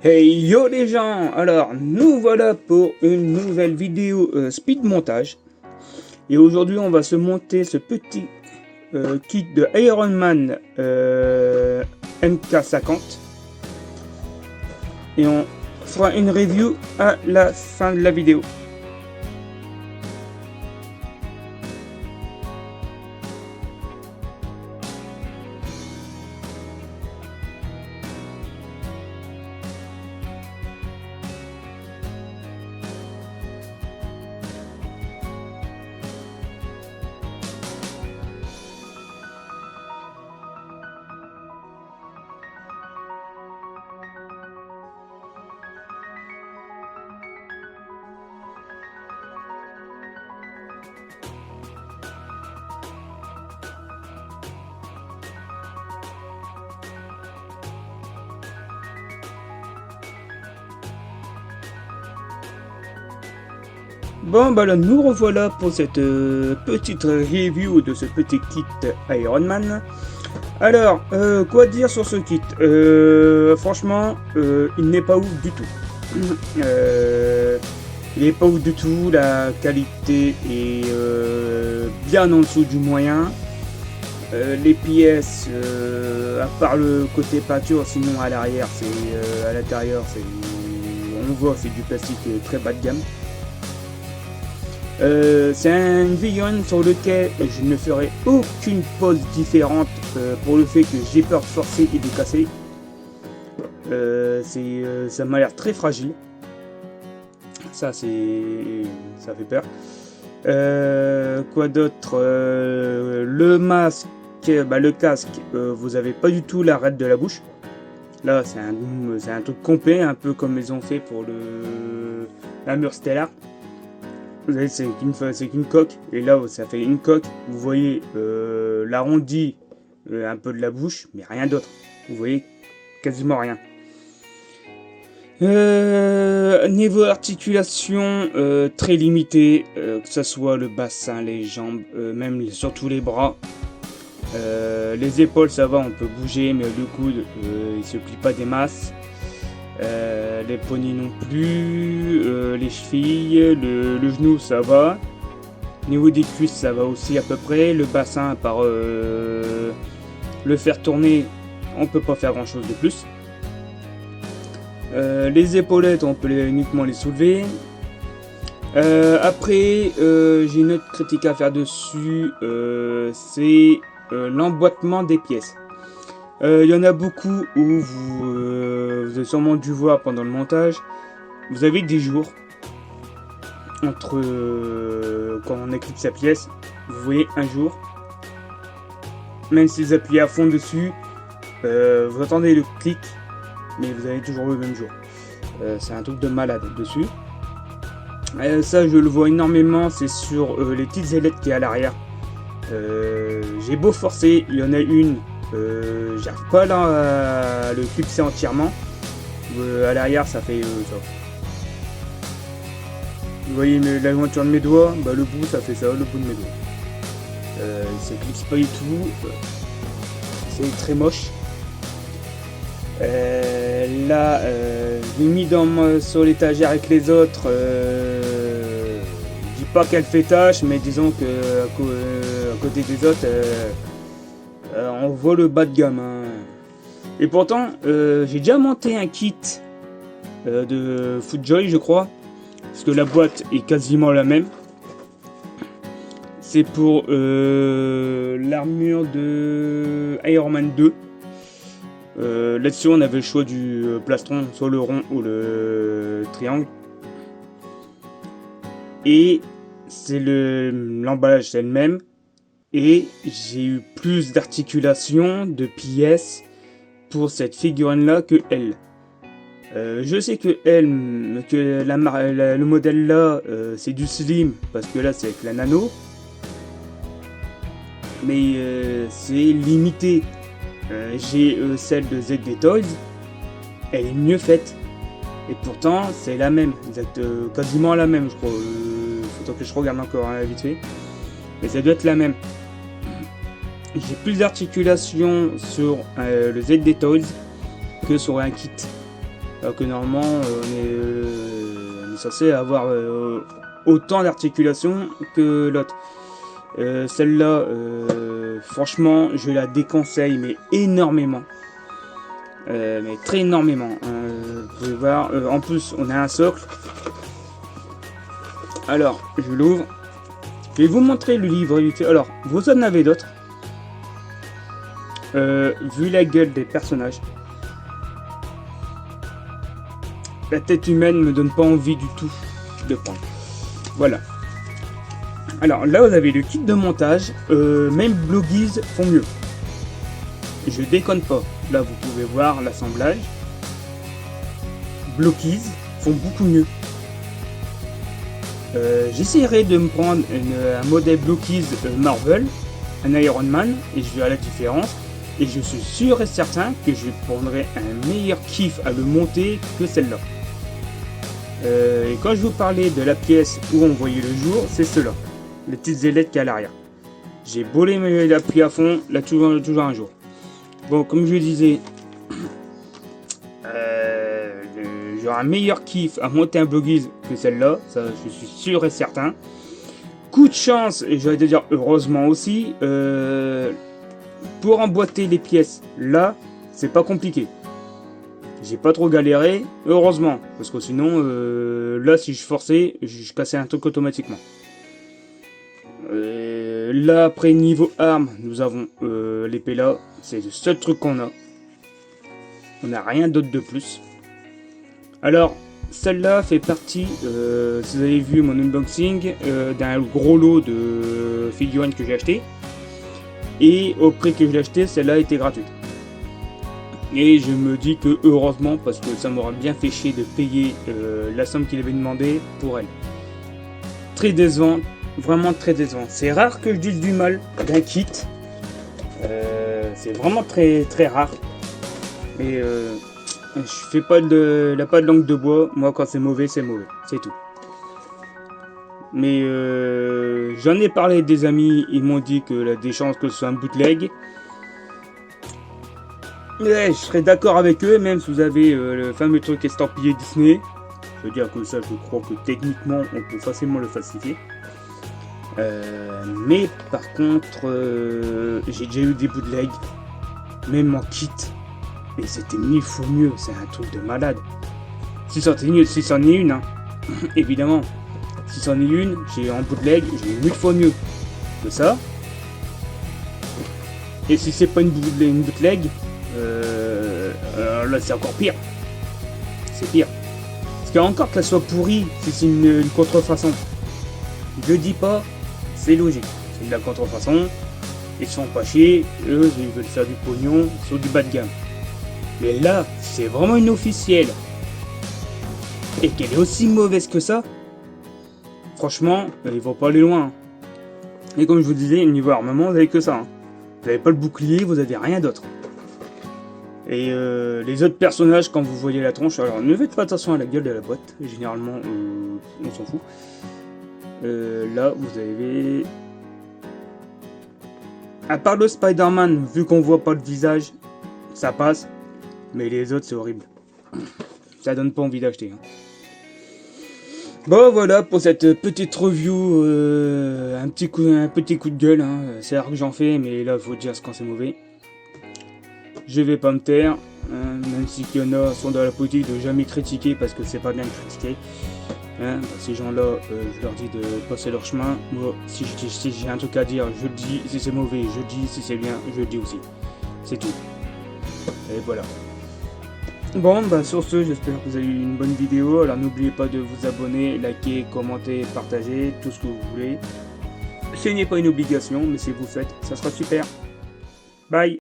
Hey yo les gens, alors nous voilà pour une nouvelle vidéo speed montage. Et aujourd'hui on va se monter ce petit kit de Iron Man MK50. Et on fera une review à la fin de la vidéo. Bon bah là nous revoilà pour cette petite review de ce petit kit Iron Man. Alors, quoi dire sur ce kit? Franchement, il n'est pas ouf du tout. Il n'est pas ouf du tout, la qualité est bien en dessous du moyen. Les pièces, à part le côté peinture, sinon à l'arrière, à l'intérieur, on voit c'est du plastique très bas de gamme. C'est un figurine sur lequel je ne ferai aucune pose différente pour le fait que j'ai peur de forcer et de casser. Ça m'a l'air très fragile. Ça fait peur. Quoi d'autre? Le masque, le casque, vous avez pas du tout l'arête de la bouche. Là c'est un truc complet, un peu comme ils ont fait pour la mur stellaire. Vous voyez, c'est qu'une coque, et là ça fait une coque. Vous voyez l'arrondi un peu de la bouche, mais rien d'autre. Vous voyez quasiment rien. Niveau articulation, très limité, que ce soit le bassin, les jambes, même surtout les bras. Les épaules ça va, on peut bouger, mais le coude il se plie pas des masses. Les poignets non plus, les chevilles, le genou ça va. Niveau des cuisses ça va aussi à peu près. Le bassin, par le faire tourner, on peut pas faire grand chose de plus. Les épaulettes on peut uniquement les soulever. Après j'ai une autre critique à faire dessus, c'est l'emboîtement des pièces. Il y en a beaucoup où vous avez sûrement dû voir pendant le montage. Vous avez des jours entre quand on éclipse sa pièce. Vous voyez un jour, même si vous appuyez à fond dessus, vous entendez le clic, mais vous avez toujours le même jour. C'est un truc de malade dessus. Ça je le vois énormément, c'est sur les petites ailettes qui est à l'arrière. J'ai beau forcer, il y en a une. J'arrive pas là à le clipser entièrement. À l'arrière ça fait ça. Vous voyez la jointure de mes doigts, le bout ça fait ça, le bout de mes doigts. Il s'éclipse pas du tout. C'est très moche. Là je l'ai mis sur l'étagère avec les autres. Je dis pas qu'elle fait tâche, mais disons que à côté des autres on voit le bas de gamme, hein. Et pourtant j'ai déjà monté un kit de Footjoy je crois, parce que la boîte est quasiment la même. C'est pour l'armure de Iron Man 2. Là-dessus on avait le choix du plastron, soit le rond ou le triangle. Et c'est l'emballage c'est le même. Et j'ai eu plus d'articulation, de pièces pour cette figurine là que elle. Je sais que le modèle là c'est du slim, parce que là c'est avec la nano. Mais c'est limité. J'ai celle de ZD Toys, elle est mieux faite. Et pourtant c'est la même, quasiment la même je crois. Faut que je regarde encore vite fait. Mais ça doit être la même. J'ai plus d'articulation sur le ZD Toys que sur un kit. Alors que normalement on est censé avoir autant d'articulation que l'autre. Celle-là, franchement, je la déconseille, mais énormément. Mais très énormément. Vous pouvez voir, en plus, on a un socle. Alors, je l'ouvre. Je vais vous montrer le livre. Alors, vous en avez d'autres. Vu la gueule des personnages, la tête humaine me donne pas envie du tout de prendre. Voilà. Alors là vous avez le kit de montage, même Blogies font mieux. Je déconne pas. Là vous pouvez voir l'assemblage. Blogies font beaucoup mieux. J'essaierai de me prendre un modèle Blogies Marvel, un Iron Man, et je verrai la différence. Et je suis sûr et certain que je prendrai un meilleur kiff à le monter que celle-là. Et quand je vous parlais de la pièce où on voyait le jour, c'est cela. Les petites ailettes qu'il y a à l'arrière. J'ai beau l'appui à fond, là toujours un jour. Bon, comme je disais, j'aurai un meilleur kiff à monter un Blogies que celle-là, ça je suis sûr et certain. Coup de chance, et j'allais dire heureusement aussi, pour emboîter les pièces, là, c'est pas compliqué. J'ai pas trop galéré, heureusement, parce que sinon, là, si je forçais, je cassais un truc automatiquement. Là, après, niveau arme, nous avons l'épée là, c'est le seul truc qu'on a. On n'a rien d'autre de plus. Alors, celle-là fait partie, si vous avez vu mon unboxing, d'un gros lot de figurines que j'ai acheté. Et au prix que je l'ai acheté, celle-là était gratuite. Et je me dis que heureusement, parce que ça m'aurait bien fait chier de payer la somme qu'il avait demandé pour elle. Très décevant, vraiment très décevant. C'est rare que je dise du mal d'un kit. C'est vraiment très très rare. Mais je fais pas de langue de bois. Moi, quand c'est mauvais, c'est tout. Mais j'en ai parlé avec des amis, ils m'ont dit que y a des chances que ce soit un bootleg. Ouais, je serais d'accord avec eux, même si vous avez le fameux truc estampillé Disney. Je veux dire que ça, je crois que techniquement, on peut facilement le falsifier. Mais par contre, j'ai déjà eu des bootlegs, même en kit. Et c'était 1000 fois mieux, c'est un truc de malade. Si c'en est une, hein, évidemment. Si c'en est une, j'ai en bootleg, j'ai 1000 fois mieux que ça. Et si c'est pas une bootleg, là c'est encore pire. C'est pire. Parce qu'il y a encore qu'elle soit pourrie si c'est une contrefaçon. Je dis pas, c'est logique. C'est de la contrefaçon. Ils se font pas chier, eux ils veulent faire du pognon sur du bas de gamme. Mais là, c'est vraiment une officielle. Et qu'elle est aussi mauvaise que ça. Franchement, ils vont pas aller loin. Et comme je vous disais, niveau armement, vous avez que ça. Vous n'avez pas le bouclier, vous avez rien d'autre. Et les autres personnages, quand vous voyez la tronche, alors ne faites pas attention à la gueule de la boîte. Généralement, on s'en fout. Là, vous avez... À part le Spider-Man, vu qu'on voit pas le visage, ça passe. Mais les autres, c'est horrible. Ça donne pas envie d'acheter. Bon voilà pour cette petite review, un petit coup de gueule, hein. C'est rare que j'en fais, mais là faut dire quand c'est mauvais. Je vais pas me taire, hein, même si qu'il y en a sont dans la politique de jamais critiquer parce que c'est pas bien de critiquer. Hein, ces gens-là, je leur dis de passer leur chemin. Moi, si j'ai un truc à dire, je le dis. Si c'est mauvais, je le dis. Si c'est bien, je le dis aussi. C'est tout. Et voilà. Bon, bah sur ce, j'espère que vous avez eu une bonne vidéo. Alors n'oubliez pas de vous abonner, liker, commenter, partager, tout ce que vous voulez. Ce n'est pas une obligation, mais si vous faites, ça sera super. Bye.